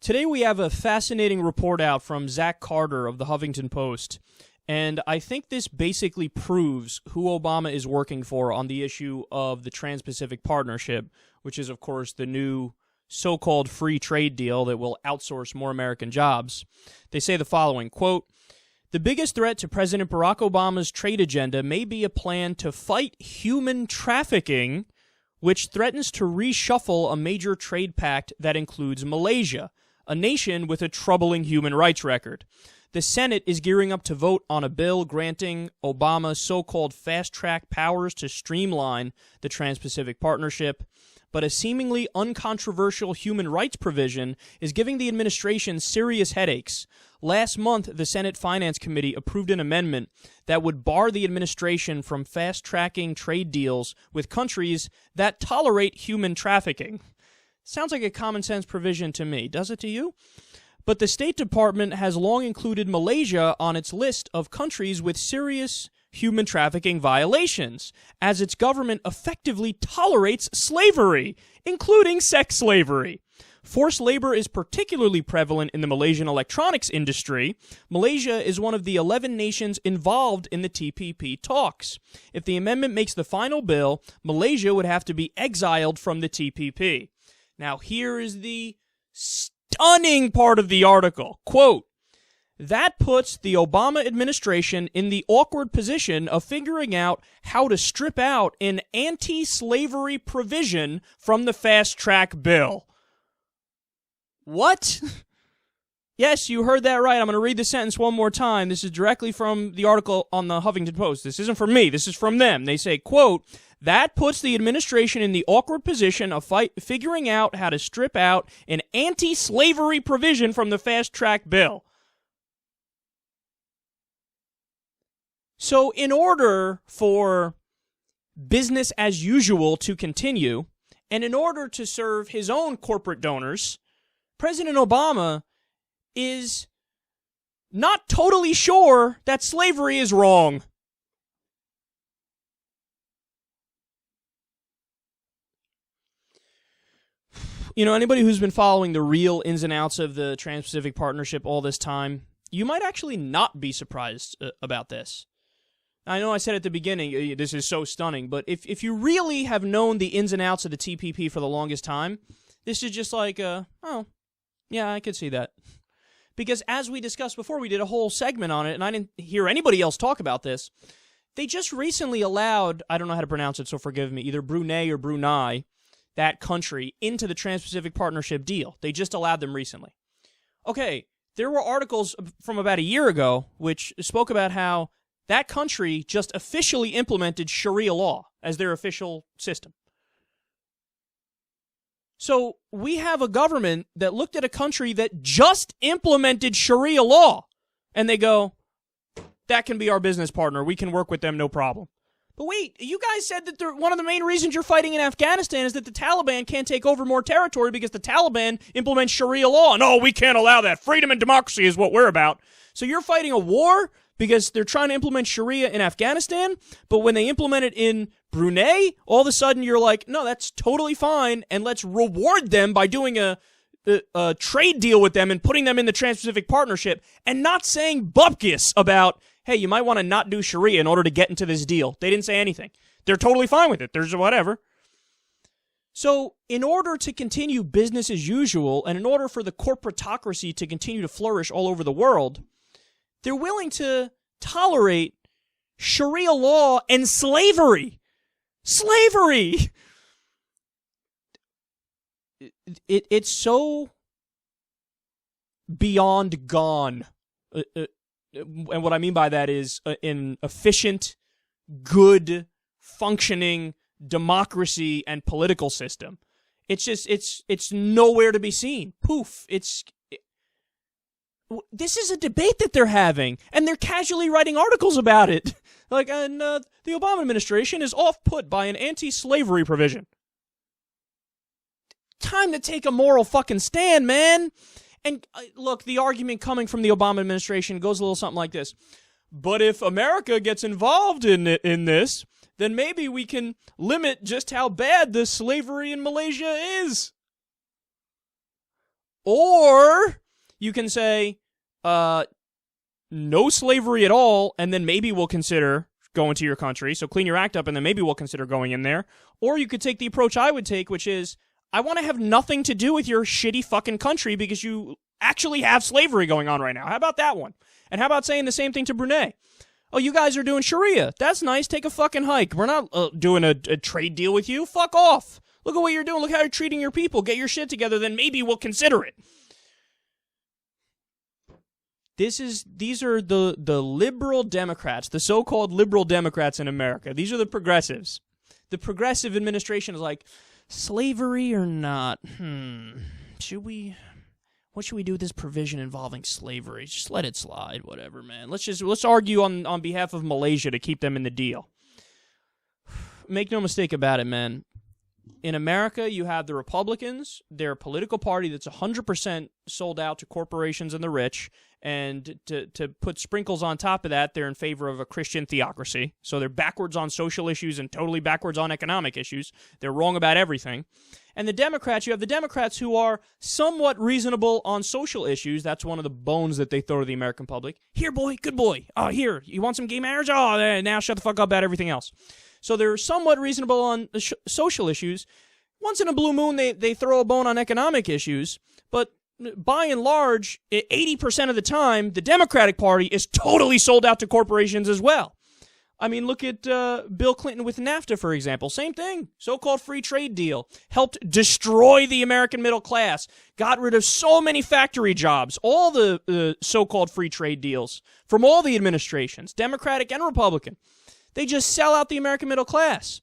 Today we have a fascinating report out from Zach Carter of the Huffington Post, and I think this basically proves who Obama is working for on the issue of the Trans-Pacific Partnership, which is, of course, the new so-called free trade deal that will outsource more American jobs. They say the following, quote, "The biggest threat to President Barack Obama's trade agenda may be a plan to fight human trafficking, which threatens to reshuffle a major trade pact that includes Malaysia, a nation with a troubling human rights record. The Senate is gearing up to vote on a bill granting Obama so-called fast-track powers to streamline the Trans-Pacific Partnership, but a seemingly uncontroversial human rights provision is giving the administration serious headaches. Last month, the Senate Finance Committee approved an amendment that would bar the administration from fast-tracking trade deals with countries that tolerate human trafficking." Sounds like a common-sense provision to me. Does it to you? But the State Department has long included Malaysia on its list of countries with serious human trafficking violations, as its government effectively tolerates slavery, including sex slavery. Forced labor is particularly prevalent in the Malaysian electronics industry. Malaysia is one of the 11 nations involved in the TPP talks. If the amendment makes the final bill, Malaysia would have to be exiled from the TPP. Now, here is the stunning part of the article. Quote, "That puts the Obama administration in the awkward position of figuring out how to strip out an anti-slavery provision from the fast-track bill." What? Yes, you heard that right. I'm going to read the sentence one more time. This is directly from the article on the Huffington Post. This isn't from me. This is from them. They say, quote, "That puts the administration in the awkward position of figuring out how to strip out an anti-slavery provision from the fast-track bill." So in order for business as usual to continue, and in order to serve his own corporate donors, President Obama is not totally sure that slavery is wrong. You know, anybody who's been following the real ins and outs of the Trans-Pacific Partnership all this time, you might actually not be surprised about this. I know I said at the beginning, this is so stunning, but if you really have known the ins and outs of the TPP for the longest time, this is just like, oh, yeah, I could see that. Because as we discussed before, we did a whole segment on it, and I didn't hear anybody else talk about this. They just recently allowed, I don't know how to pronounce it, so forgive me, either Brunei or Brunei, that country, into the Trans-Pacific Partnership deal. They just allowed them recently. Okay, there were articles from about a year ago which spoke about how that country just officially implemented Sharia law as their official system. So we have a government that looked at a country that just implemented Sharia law, and they go, that can be our business partner. We can work with them, no problem. But wait, you guys said that one of the main reasons you're fighting in Afghanistan is that the Taliban can't take over more territory because the Taliban implements Sharia law. No, we can't allow that. Freedom and democracy is what we're about. So you're fighting a war because they're trying to implement Sharia in Afghanistan, but when they implement it in Brunei, all of a sudden you're like, no, that's totally fine, and let's reward them by doing a trade deal with them and putting them in the Trans-Pacific Partnership, and not saying bupkis about, hey, you might want to not do Sharia in order to get into this deal. They didn't say anything. They're totally fine with it. There's whatever. So in order to continue business as usual, and in order for the corporatocracy to continue to flourish all over the world, they're willing to tolerate Sharia law and slavery. Slavery! It's so beyond gone. And what I mean by that is an efficient, good, functioning democracy and political system. It's just, it's nowhere to be seen. Poof. This is a debate that they're having, and they're casually writing articles about it. Like, and the Obama administration is off-put by an anti-slavery provision. Time to take a moral fucking stand, man. And look, the argument coming from the Obama administration goes a little something like this. But if America gets involved in this, then maybe we can limit just how bad the slavery in Malaysia is. Or you can say, no slavery at all, and then maybe we'll consider going to your country. So clean your act up, and then maybe we'll consider going in there. Or you could take the approach I would take, which is, I want to have nothing to do with your shitty fucking country because you actually have slavery going on right now. How about that one? And how about saying the same thing to Brunei? Oh, you guys are doing Sharia. That's nice. Take a fucking hike. We're not doing a trade deal with you. Fuck off. Look at what you're doing. Look how you're treating your people. Get your shit together, then maybe we'll consider it. These are the liberal Democrats, the so-called liberal Democrats in America. These are the progressives. The progressive administration is like, slavery or not? What should we do with this provision involving slavery? Just let it slide, whatever, man. Let's argue on behalf of Malaysia to keep them in the deal. Make no mistake about it, man. In America, you have the Republicans. They're a political party that's 100% sold out to corporations and the rich. And to put sprinkles on top of that, they're in favor of a Christian theocracy. So they're backwards on social issues and totally backwards on economic issues. They're wrong about everything. And the Democrats, you have the Democrats who are somewhat reasonable on social issues. That's one of the bones that they throw to the American public. Here, boy, good boy. Oh, here, you want some gay marriage? Oh, now shut the fuck up about everything else. So they're somewhat reasonable on social issues. Once in a blue moon, they throw a bone on economic issues. But by and large, 80% of the time, the Democratic Party is totally sold out to corporations as well. I mean, look at Bill Clinton with NAFTA, for example. Same thing. So-called free trade deal. Helped destroy the American middle class. Got rid of so many factory jobs. All the so-called free trade deals from all the administrations, Democratic and Republican. They just sell out the American middle class.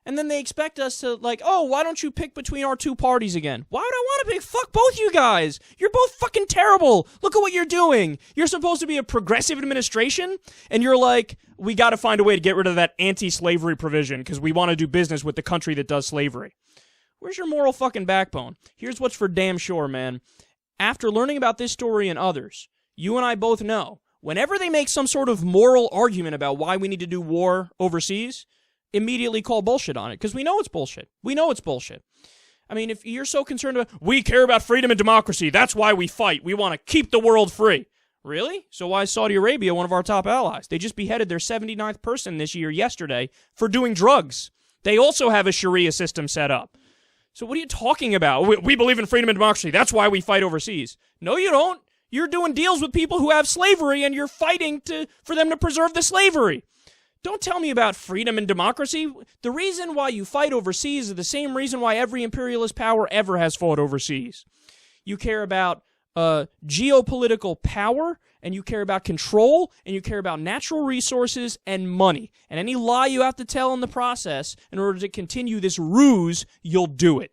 And then they expect us to, like, oh, why don't you pick between our two parties again? Why would I want to pick? Fuck both you guys. You're both fucking terrible. Look at what you're doing. You're supposed to be a progressive administration, and you're like, we got to find a way to get rid of that anti-slavery provision because we want to do business with the country that does slavery. Where's your moral fucking backbone? Here's what's for damn sure, man. After learning about this story and others, you and I both know, whenever they make some sort of moral argument about why we need to do war overseas, immediately call bullshit on it, because we know it's bullshit. We know it's bullshit. I mean, if you're so concerned about, we care about freedom and democracy, that's why we fight. We want to keep the world free. Really? So why is Saudi Arabia one of our top allies? They just beheaded their 79th person this year yesterday for doing drugs. They also have a Sharia system set up. So what are you talking about? We believe in freedom and democracy. That's why we fight overseas. No, you don't. You're doing deals with people who have slavery, and you're fighting for them to preserve the slavery. Don't tell me about freedom and democracy. The reason why you fight overseas is the same reason why every imperialist power ever has fought overseas. You care about geopolitical power, and you care about control, and you care about natural resources and money. And any lie you have to tell in the process in order to continue this ruse, you'll do it.